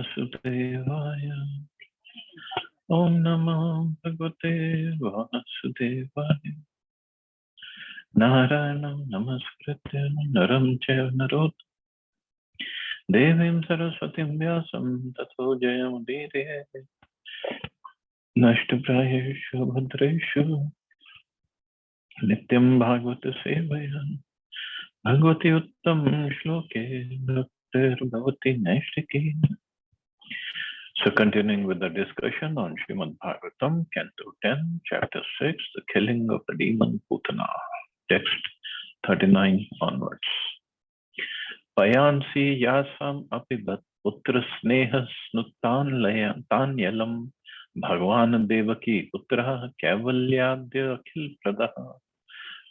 Vasudevaya. Om Namo Bhagavate Vasudevaya. Naranam Namaskritya Naram Chaiva Narot Devim Saraswatim Vyasam Tato Jayam Udire Nashtaprayeshu Bhadreshu Nityam Bhagavata Sevaya Bhagavati Uttam Shloke Bhaktir Bhavati Naishtiki. So continuing with the discussion on Srimad Bhagavatam, Canto 10, Chapter 6, the killing of the demon Putana. Text 39 onwards. Payansi yasam apibat putra snehas nuttan yalam Bhagwan Devaki putra kavalyadya akhil pradaha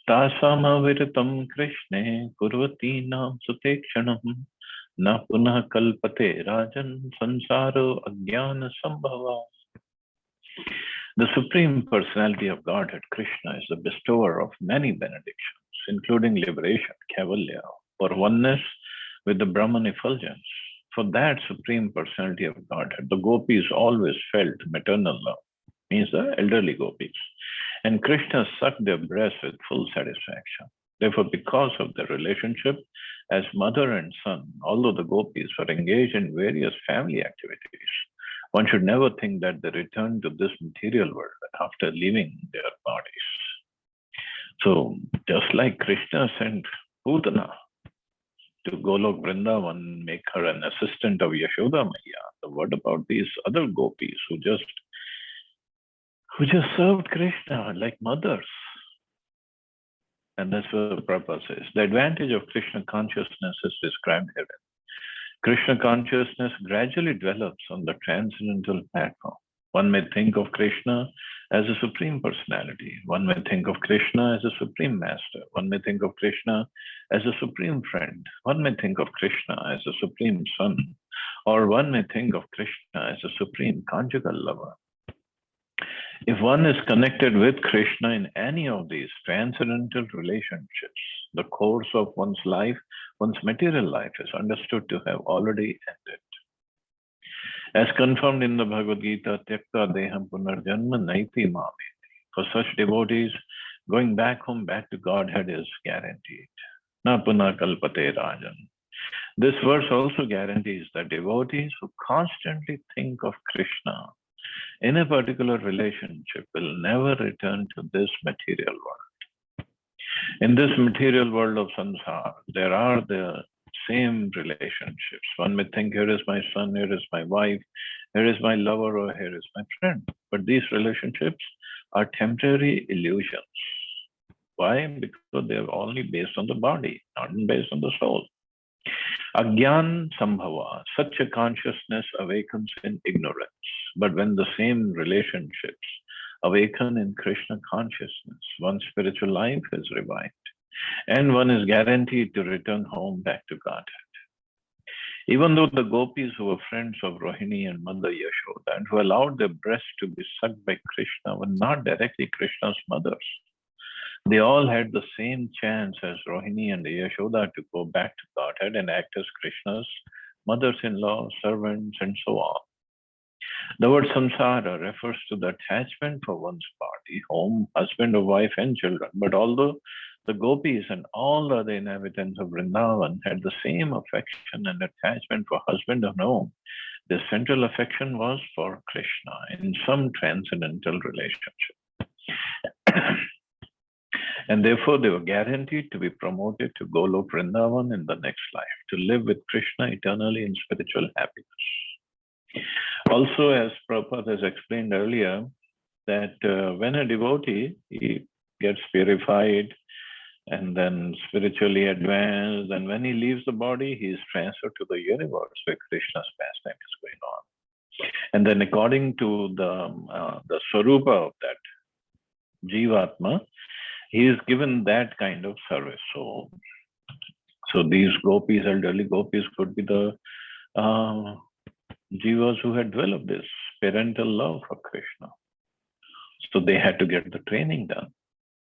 tasam aviritam Krishne kurvati nam sutekshanam na punah kalpate rajan sansaro ajnana sambhava. The Supreme Personality of Godhead, Krishna, is the bestower of many benedictions, including liberation, Kaivalya, or oneness with the Brahman effulgence. For that Supreme Personality of Godhead, the gopis always felt maternal love, means the elderly gopis, and Krishna sucked their breasts with full satisfaction. Therefore, because of their relationship as mother and son, although the gopis were engaged in various family activities, one should never think that they return to this material world after leaving their bodies. So, just like Krishna sent Putana to Golok Vrindavan, make her an assistant of Yashoda Maya, so what about these other gopis who just served Krishna like mothers? And that's what the purpose is. The advantage of Krishna consciousness is described here. Krishna consciousness gradually develops on the transcendental platform. One may think of Krishna as a supreme personality. One may think of Krishna as a supreme master. One may think of Krishna as a supreme friend. One may think of Krishna as a supreme son. Or one may think of Krishna as a supreme conjugal lover. If one is connected with Krishna in any of these transcendental relationships, the course of one's life, one's material life, is understood to have already ended. As confirmed in the Bhagavad Gita, Tyakta Deham Punarjanma Naiti Mameti. For such devotees, going back home, back to Godhead is guaranteed. Na Puna Kalpate Rajan. This verse also guarantees that devotees who constantly think of Krishna in a particular relationship will never return to this material world. In this material world of samsara, there are the same relationships. One may think, here is my son, here is my wife, here is my lover, or here is my friend. But these relationships are temporary illusions. Why? Because they are only based on the body, not based on the soul. Agyan Sambhava, such a consciousness awakens in ignorance. But when the same relationships awaken in Krishna consciousness, one's spiritual life is revived, and one is guaranteed to return home back to Godhead. Even though the gopis who were friends of Rohini and Mother Yashoda and who allowed their breasts to be sucked by Krishna were not directly Krishna's mothers, they all had the same chance as Rohini and Yashoda to go back to Godhead and act as Krishna's mothers-in-law, servants, and so on. The word samsara refers to the attachment for one's body, home, husband or wife, and children. But although the gopis and all the other inhabitants of Vrindavan had the same affection and attachment for husband and home, their central affection was for Krishna in some transcendental relationship. And therefore, they were guaranteed to be promoted to Golok Vrindavan in the next life, to live with Krishna eternally in spiritual happiness. Also, as Prabhupada has explained earlier, that when a devotee he gets purified and then spiritually advanced, and when he leaves the body, he is transferred to the universe where Krishna's pastime is going on. And then according to the Swarupa of that Jivatma, he is given that kind of service. So these gopis, elderly gopis, could be the jivas who had developed this parental love for Krishna. So they had to get the training done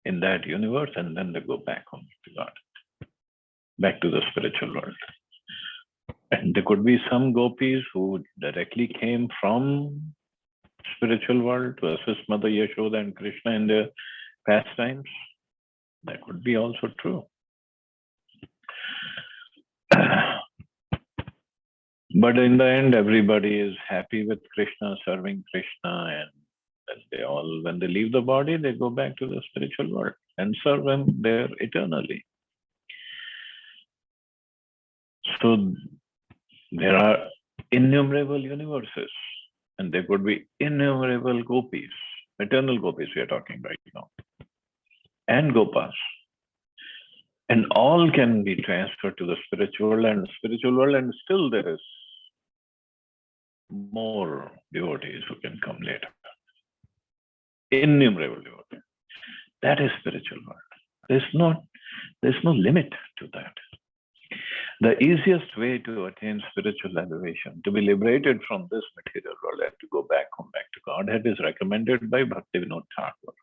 in that universe, and then they go back home to God, back to the spiritual world. And there could be some gopis who directly came from spiritual world to assist Mother Yashoda and Krishna in their pastimes. That could be also true. But in the end, everybody is happy with Krishna, serving Krishna, and when they leave the body, they go back to the spiritual world and serve him there eternally. So there are innumerable universes, and there could be innumerable gopis, eternal gopis we are talking right now, and gopas. And all can be transferred to the spiritual world, and still there is more devotees who can come later. Innumerable devotees. That is spiritual world. There's no limit to that. The easiest way to attain spiritual elevation, to be liberated from this material world and to go back home, back to Godhead, is recommended by Bhaktivinoda Thakur.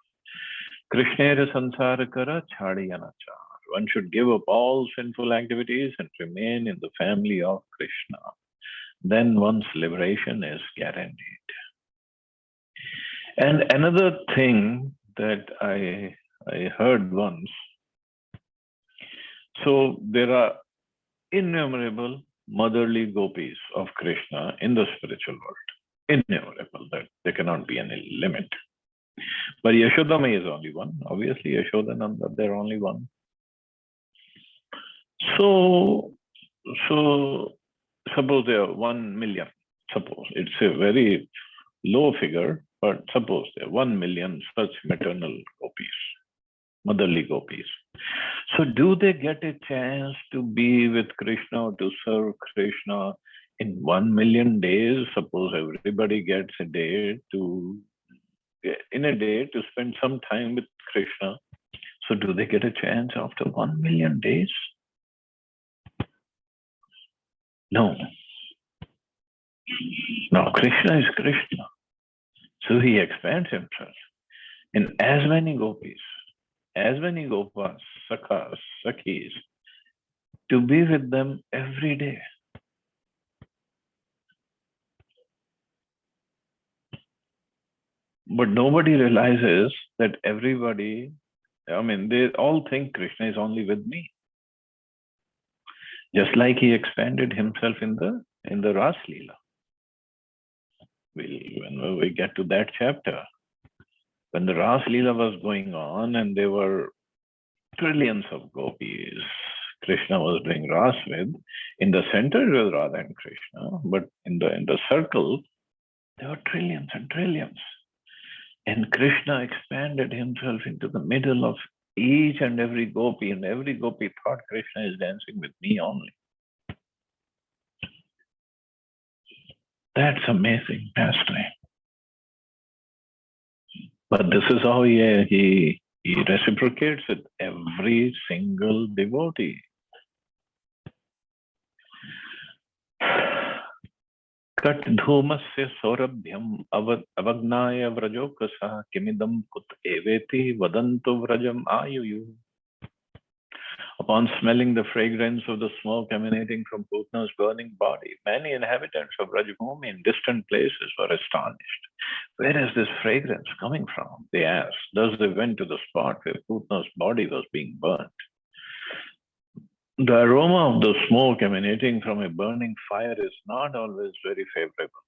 Krishnera sansara kara chadiyanachar. One should give up all sinful activities and remain in the family of Krishna. Then one's liberation is guaranteed. And another thing that I heard once, so there are innumerable motherly gopis of Krishna in the spiritual world. Innumerable, that there cannot be any limit. But Yashodama is only one. Obviously, Yashodananda, they're only one. So suppose there are 1 million. Suppose it's a very low figure, but suppose there are 1 million such maternal gopis, motherly gopis. So do they get a chance to be with Krishna or to serve Krishna in 1 million days? Suppose everybody gets a day to spend some time with Krishna. So do they get a chance after 1 million days? No. Now Krishna is Krishna. So he expands himself in as many gopis, as many gopas, sakhas, sakhis, to be with them every day. But nobody realizes that everybody, they all think Krishna is only with me. Just like he expanded himself in the Ras Leela. When we get to that chapter, when the Ras Leela was going on and there were trillions of gopis Krishna was doing Ras with, in the center it was Radha and Krishna, but in the circle, there were trillions and trillions. And Krishna expanded himself into the middle of each and every gopi, and every gopi thought Krishna is dancing with me only. That's amazing pastime. But this is how he reciprocates with every single devotee. Kat dhumasya saurabhyam avagnaya vrajokasa kimidam kut eveti vadantu vrajam ayuyu. Upon smelling the fragrance of the smoke emanating from Putna's burning body, many inhabitants of Rajbhumi in distant places were astonished. Where is this fragrance coming from? They asked. Thus they went to the spot where Putna's body was being burnt. The aroma of the smoke emanating from a burning fire is not always very favorable.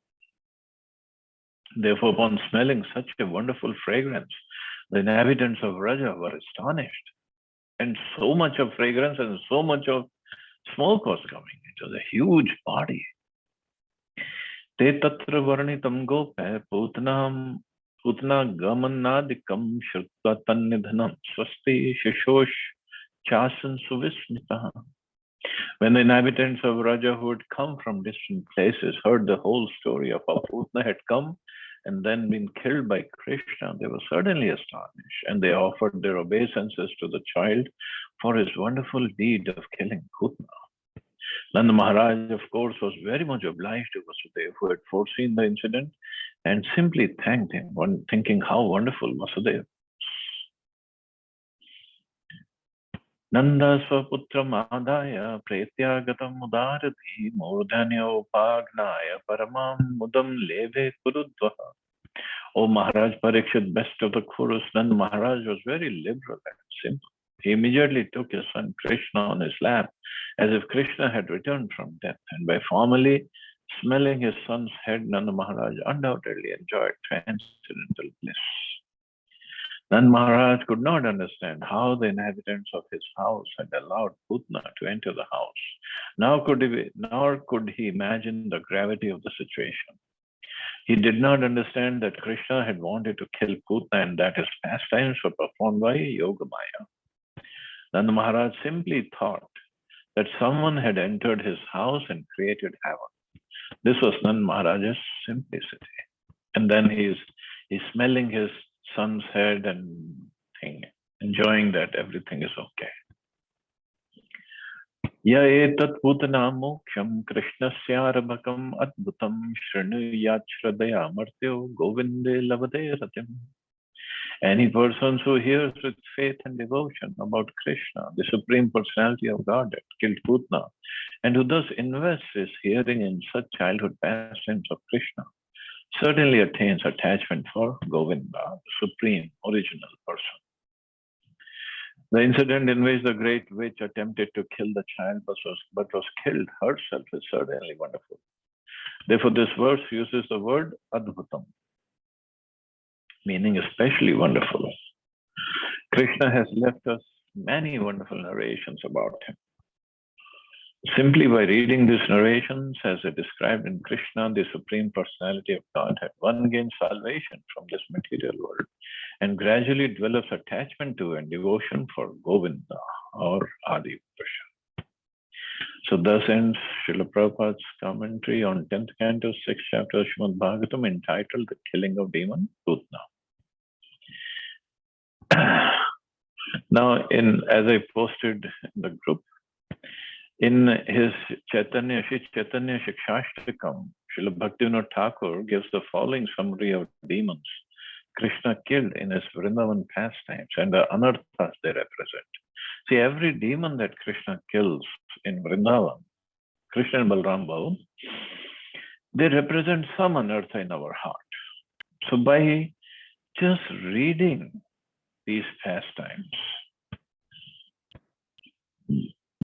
Therefore, upon smelling such a wonderful fragrance, the inhabitants of Raja were astonished. And so much of fragrance and so much of smoke was coming. It was a huge body. Te tatra varnitam gope putna gamanadikam shrutva tannidhanam swasti shishosh chasan suvismitaha. When the inhabitants of Raja who had come from distant places heard the whole story of how Putna had come and then been killed by Krishna, they were certainly astonished, and they offered their obeisances to the child for his wonderful deed of killing Putna. Nanda Maharaj, of course, was very much obliged to Vasudeva, who had foreseen the incident, and simply thanked him, thinking how wonderful Vasudeva. Nanda Swaputram Adaya Pretyagatam Udarati Murdhanyopagnaya Paramam Mudam Leve Kurudvaha. O Maharaj Parikshit, best of the Kurus, Nanda Maharaj was very liberal and simple. He immediately took his son Krishna on his lap as if Krishna had returned from death, and by formally smelling his son's head, Nanda Maharaj undoubtedly enjoyed transcendental bliss. Nand Maharaj could not understand how the inhabitants of his house had allowed Putna to enter the house. Nor could he imagine the gravity of the situation. He did not understand that Krishna had wanted to kill Putna and that his pastimes were performed by Yogamaya. Nand Maharaj simply thought that someone had entered his house and created havoc. This was Nand Maharaj's simplicity. And then he's smelling his son's head and enjoying that everything is okay. Ya etat putana moksham Krishnasyarabhakam adbhutam shrunuyat shradaya martyo govinde lavade ratim. Any person who hears with faith and devotion about Krishna, the Supreme Personality of Godhead, killed Putna, and who thus invests his hearing in such childhood pastimes of Krishna, certainly attains attachment for Govinda, the Supreme Original Person. The incident in which the great witch attempted to kill the child but was killed herself is certainly wonderful. Therefore, this verse uses the word adbhutam, meaning especially wonderful. Krishna has left us many wonderful narrations about him. Simply by reading these narrations, as they described in Krishna, the Supreme Personality of Godhead, one gains salvation from this material world and gradually develops attachment to and devotion for Govinda or Adi Purusha. So thus ends Srila Prabhupada's commentary on 10th canto, 6th chapter of Srimad Bhagavatam, entitled The Killing of Demon Putna. Now, as I posted in the group, in his Shri Chaitanya Shikshashtakam, Srila Bhaktivinoda Thakur gives the following summary of demons Krishna killed in his Vrindavan pastimes and the anarthas they represent. See, every demon that Krishna kills in Vrindavan, Krishna and Balram Babu, they represent some anartha in our heart. So by just reading these pastimes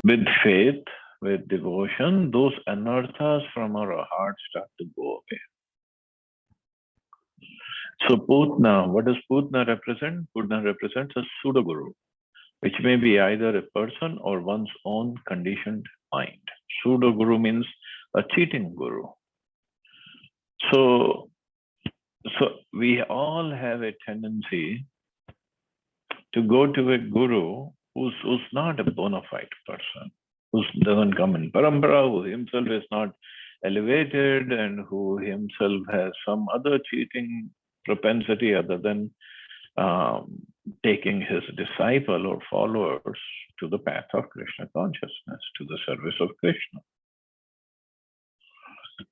with faith, with devotion, those anarthas from our heart start to go away. So Putna, what does Putna represent? Putna represents a pseudo-guru, which may be either a person or one's own conditioned mind. Pseudo-guru means a cheating guru. So we all have a tendency to go to a guru who's not a bona fide person, who doesn't come in parampara, who himself is not elevated, and who himself has some other cheating propensity other than taking his disciple or followers to the path of Krishna consciousness, to the service of Krishna.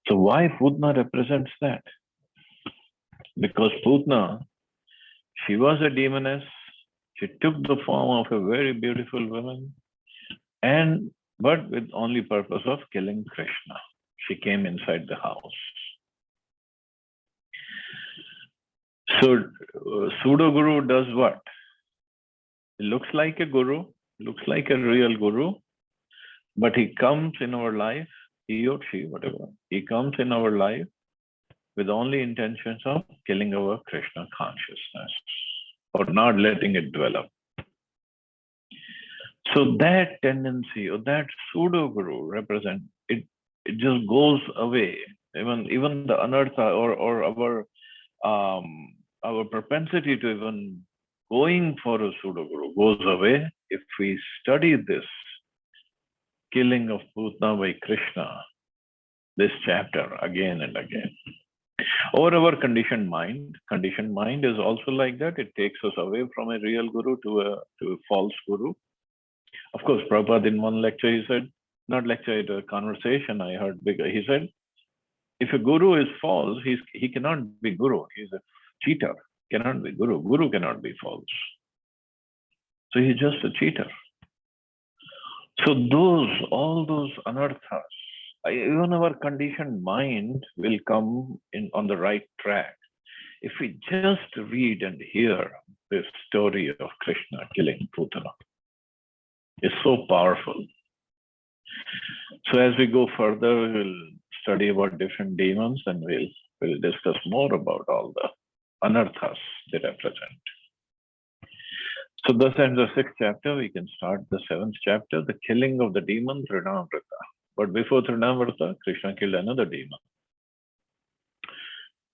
So why Putna represents that? Because Putna, she was a demoness. She took the form of a very beautiful woman, but with only purpose of killing Krishna. She came inside the house. So pseudo-guru does what? He looks like a guru, looks like a real guru, but he comes in our life, he or she, whatever, he comes in our life with only intentions of killing our Krishna consciousness or not letting it develop. So that tendency or that pseudo-guru represent it just goes away. Even the anartha or our propensity to even going for a pseudo-guru goes away if we study this killing of Putna by Krishna, this chapter again and again. Or our conditioned mind is also like that. It takes us away from a real guru to a false guru. Of course, Prabhupada in one lecture, he said, not lecture, it a conversation I heard bigger. He said, if a guru is false, he cannot be guru. He's a cheater, cannot be guru. Guru cannot be false. So he's just a cheater. So all those anarthas, even our conditioned mind will come in on the right track if we just read and hear this story of Krishna killing Putana. It's so powerful. So as we go further, we'll study about different demons and we'll discuss more about all the anarthas they represent. So thus ends the 6th chapter. We can start the 7th chapter, the killing of the demon Trinavrata. But before Trinavrata, Krishna killed another demon.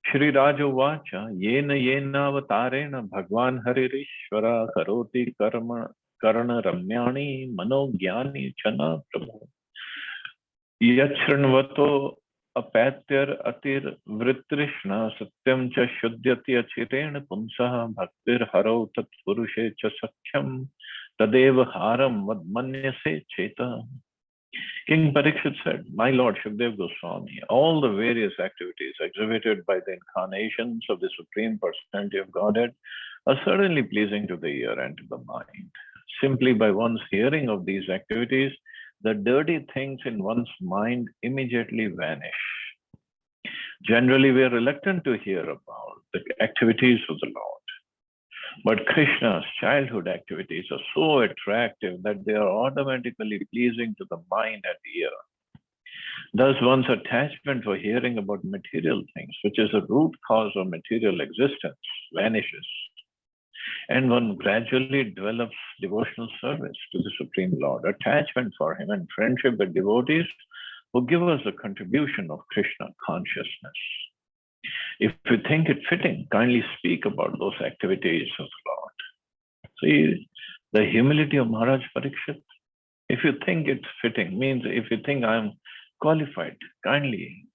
Shri Raja Vacha, Yena Yenavatarena Bhagwan Haririshvara Karoti Karma Karana Ramyani Mano Gyani Chana Prabhu. Yachranvato Apatyar Atir Vritrishna Satyam Cha Shuddhyati Achirena Punsaha Bhaktir Haro Tat Purushe Cha Sakyam Tadeva Haram Vadmanyase Cheta. King Parikshit said, My Lord Shukdev Goswami, all the various activities exhibited by the incarnations of the Supreme Personality of Godhead are certainly pleasing to the ear and to the mind. Simply by one's hearing of these activities, the dirty things in one's mind immediately vanish. Generally, we are reluctant to hear about the activities of the Lord. But Krishna's childhood activities are so attractive that they are automatically pleasing to the mind and ear. Thus, one's attachment for hearing about material things, which is a root cause of material existence, vanishes. And one gradually develops devotional service to the Supreme Lord, attachment for Him, and friendship with devotees who give us a contribution of Krishna consciousness. If you think it fitting, kindly speak about those activities of the Lord. See, the humility of Maharaj Parikshit. If you think it's fitting, means if you think I'm qualified, kindly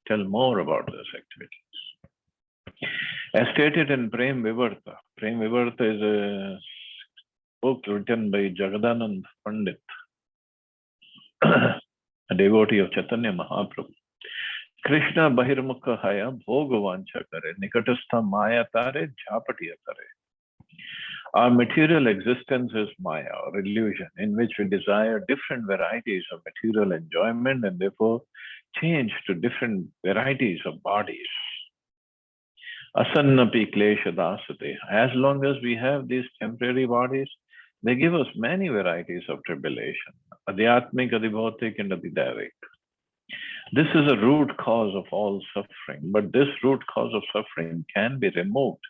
tell more about those activities. As stated in Prem Vivarta is a book written by Jagadanand Pandit, a devotee of Chaitanya Mahaprabhu. Krishna Bahirmukha Haya Bhogavansha Kare, Nikatastha Maya Tare, Jhapatiya Kare. Our material existence is Maya, or illusion, in which we desire different varieties of material enjoyment and therefore change to different varieties of bodies. Asannapi Klesha Dasate. As long as we have these temporary bodies, they give us many varieties of tribulation. Adhyatmik, Adhibhautik, and Adhidavik. This is a root cause of all suffering, but this root cause of suffering can be removed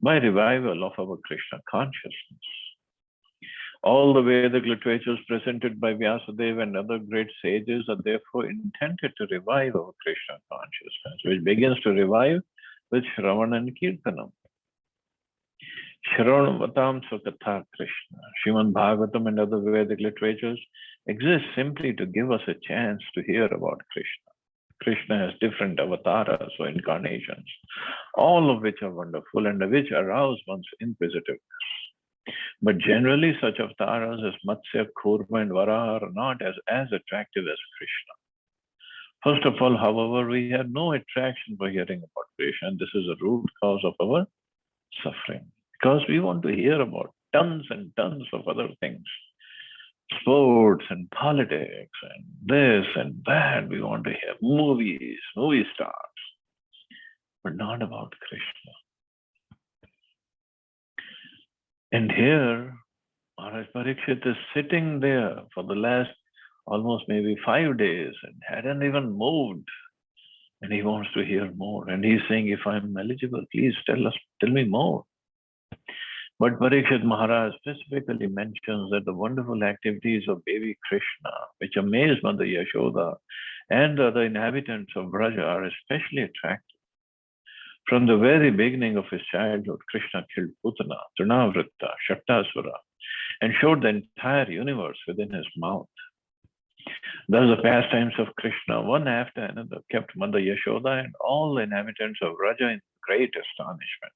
by revival of our Krishna consciousness. All the Vedic literatures presented by Vyasadeva and other great sages are therefore intended to revive our Krishna consciousness, which begins to revive with Shravan and Kirtanam. Shravanavatam Svakatha Krishna, Srimad Bhagavatam and other Vedic literatures exist simply to give us a chance to hear about Krishna. Krishna has different avatars or incarnations, all of which are wonderful and which arouse one's inquisitiveness. But generally, such avatars as Matsya, Kurma, and Varaha are not as attractive as Krishna. First of all, however, we have no attraction for hearing about Krishna, and this is a root cause of our suffering, because we want to hear about tons and tons of other things. Sports and politics and this and that. We want to hear movies, movie stars, but not about Krishna. And here, Maharaj Parikshit is sitting there for the last almost maybe 5 days and hadn't even moved. And he wants to hear more. And he's saying, if I'm eligible, please tell me more. But Parikshit Maharaj specifically mentions that the wonderful activities of baby Krishna, which amaze Mother Yashoda and the other inhabitants of Braja, are especially attractive. From the very beginning of his childhood, Krishna killed Putana, Trinavrata, Shaktasura, and showed the entire universe within his mouth. Thus the pastimes of Krishna, one after another, kept Mother Yashoda and all the inhabitants of Braja in great astonishment.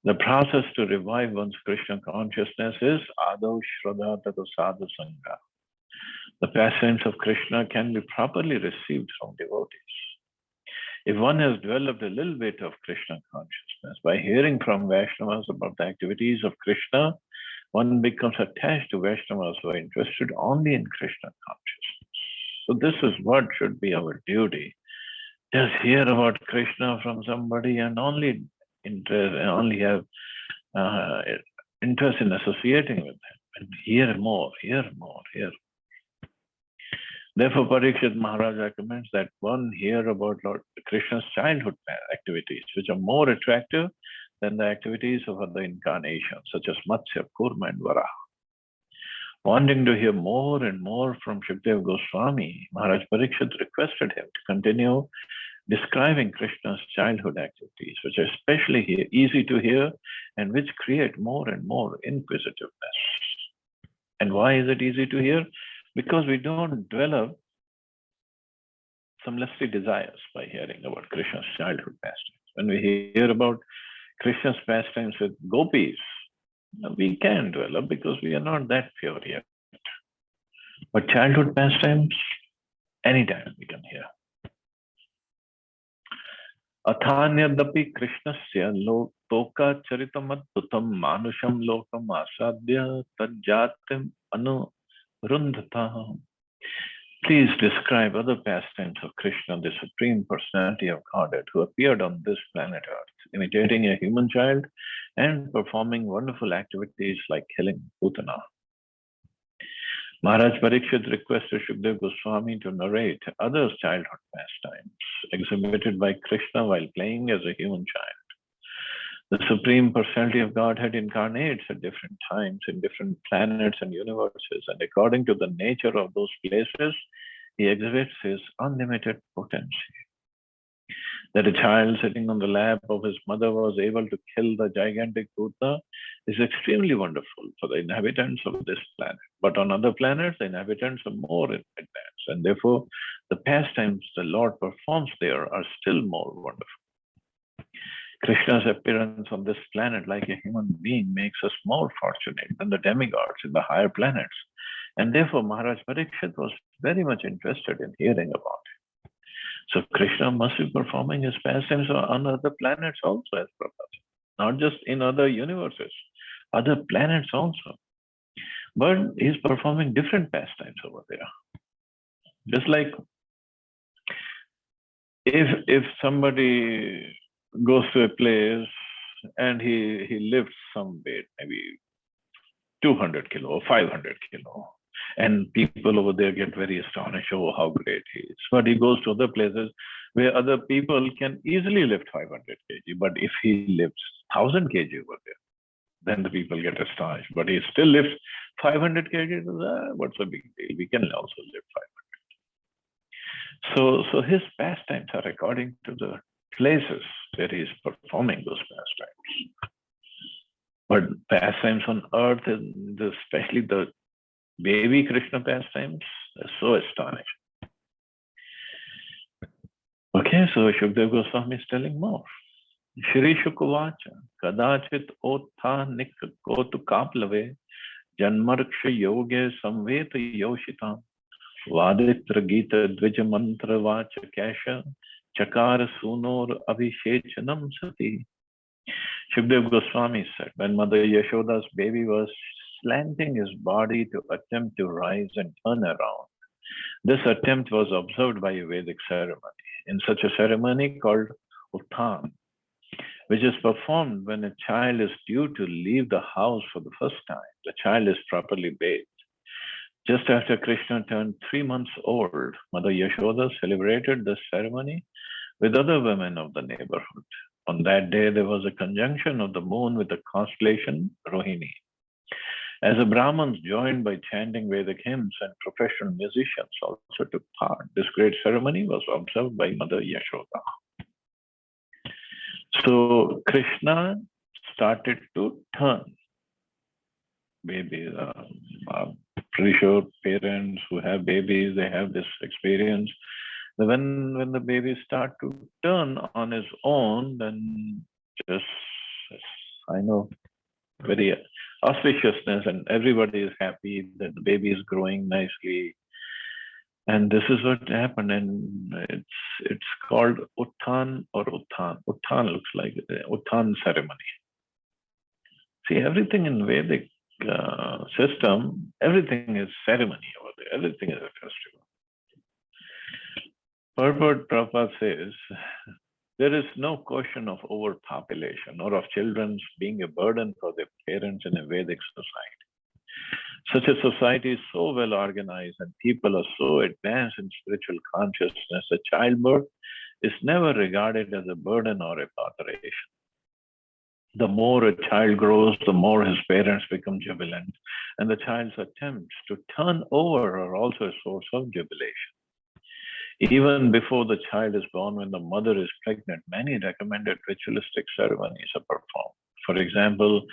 The process to revive one's Krishna consciousness is Adav Shraddha Tato Sadhu Sangha. The pastimes of Krishna can be properly received from devotees. If one has developed a little bit of Krishna consciousness by hearing from Vaishnavas about the activities of Krishna, one becomes attached to Vaishnavas who are interested only in Krishna consciousness. So this is what should be our duty. Just hear about Krishna from somebody and only have interest in associating with them. And hear more, hear more, hear. Therefore, Parikshit Maharaj recommends that one hear about Lord Krishna's childhood activities, which are more attractive than the activities of other incarnations, such as Matsya, Kurma, and Varaha. Wanting to hear more and more from Shukdev Goswami, Maharaj Parikshit requested him to continue describing Krishna's childhood activities, which are especially easy to hear and which create more and more inquisitiveness. And why is it easy to hear? Because we don't develop some lusty desires by hearing about Krishna's childhood pastimes. When we hear about Krishna's pastimes with gopis, we can develop because we are not that pure yet. But childhood pastimes, anytime we can hear. Athanyadapi Krishnasya toka charitam adbhutam manusham lokam asadya tajjatim anurundhata. Please describe other pastimes of Krishna, the Supreme Personality of Godhead, who appeared on this planet Earth, imitating a human child and performing wonderful activities like killing Uttan. Maharaj Parikshit requested Shukdev Goswami to narrate other childhood pastimes exhibited by Krishna while playing as a human child. The Supreme Personality of Godhead incarnates at different times in different planets and universes, and according to the nature of those places, he exhibits his unlimited potency. That a child sitting on the lap of his mother was able to kill the gigantic Bhuta is extremely wonderful for the inhabitants of this planet. But on other planets, the inhabitants are more advanced, and therefore the pastimes the Lord performs there are still more wonderful. Krishna's appearance on this planet like a human being makes us more fortunate than the demigods in the higher planets. And therefore, Maharaj Parikshit was very much interested in hearing about it. So Krishna must be performing his pastimes on other planets also, as Prabhupada, not just in other universes, other planets also. But he's performing different pastimes over there. Just like if somebody goes to a place and he lifts some weight, maybe 200 kilo or 500 kilo, and people over there get very astonished, oh, how great he is. But he goes to other places where other people can easily lift 500 kg. But if he lifts 1000 kg over there, then the people get astonished. But he still lifts 500 kg. What's the big deal? We can also lift 500. So his pastimes are according to the places where he is performing those pastimes. But pastimes on earth, and especially the baby Krishna pastimes, are so astonishing. Okay, so Shukdev Goswami is telling more. Shri Shukavacha, Kadachit Otha Nik Kotu Kaplave, Janmarksha Yoge Samveta Yoshitam, Vaditra Gita Dvija Mantra Vacha Kasha, Chakara Sunor Abhishechanam Sati. Shukdev Goswami said, when Mother Yashoda's baby was slanting his body to attempt to rise and turn around, this attempt was observed by a Vedic ceremony. In such a ceremony called Uttan, which is performed when a child is due to leave the house for the first time, the child is properly bathed. Just after Krishna turned 3 months old, Mother Yashoda celebrated this ceremony with other women of the neighborhood. On that day, there was a conjunction of the moon with the constellation Rohini. As the Brahmins joined by chanting Vedic hymns and professional musicians also took part, this great ceremony was observed by Mother Yashoda. So Krishna started to turn. Babies, pretty sure parents who have babies, they have this experience. When the baby start to turn on his own, then just, I know, very auspiciousness, and everybody is happy that the baby is growing nicely. And this is what happened, and it's called Uttan or Uttan. Uttan looks like Uttan ceremony. See, everything in Vedic system, everything is ceremony over there. Everything is a festival. Purport Prabhupada says, there is no question of overpopulation or of children being a burden for their parents in a Vedic society. Such a society is so well organized and people are so advanced in spiritual consciousness that childbirth is never regarded as a burden or a botheration. The more a child grows, the more his parents become jubilant, and the child's attempts to turn over are also a source of jubilation. Even before the child is born, when the mother is pregnant, many recommended ritualistic ceremonies are performed. For example,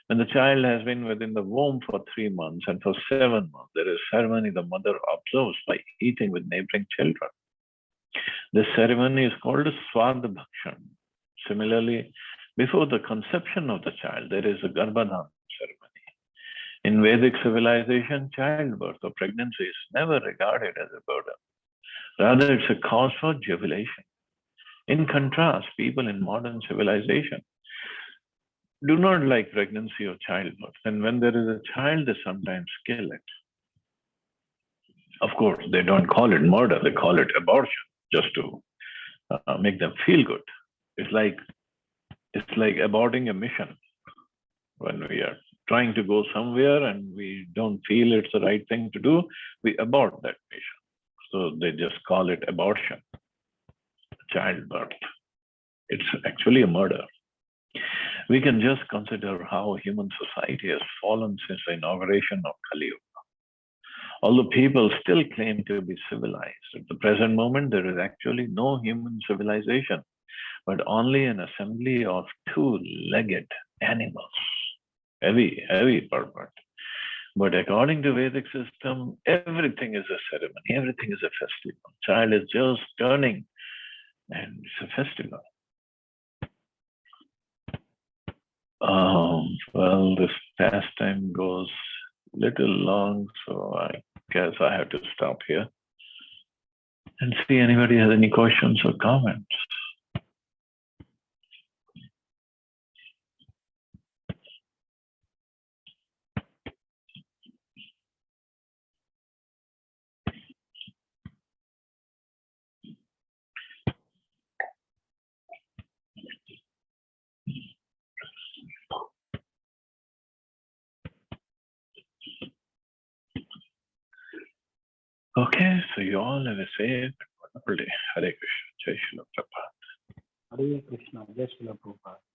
when the child has been within the womb for 3 months and for 7 months, there is a ceremony the mother observes by eating with neighboring children. This ceremony is called a Swadha Bhakshan. Similarly, before the conception of the child, there is a Garbhadhan ceremony. In Vedic civilization, childbirth or pregnancy is never regarded as a burden. Rather, it's a cause for jubilation. In contrast, people in modern civilization do not like pregnancy or childbirth. And when there is a child, they sometimes kill it. Of course, they don't call it murder, they call it abortion, just to make them feel good. It's like aborting a mission. When we are trying to go somewhere and we don't feel it's the right thing to do, we abort that mission. So they just call it abortion, childbirth. It's actually a murder. We can just consider how human society has fallen since the inauguration of Kali Yuga. Although people still claim to be civilized, at the present moment there is actually no human civilization, but only an assembly of two-legged animals. Heavy purport. But according to Vedic system, everything is a ceremony, everything is a festival. Child is just turning, and it's a festival. Well, this pastime goes little long, so I guess I have to stop here and see anybody has any questions or comments. Okay, so you all have a safe and wonderful day. Hare Krishna. Jai Srila Prabhupada. Hare Krishna. Jai Srila Prabhupada.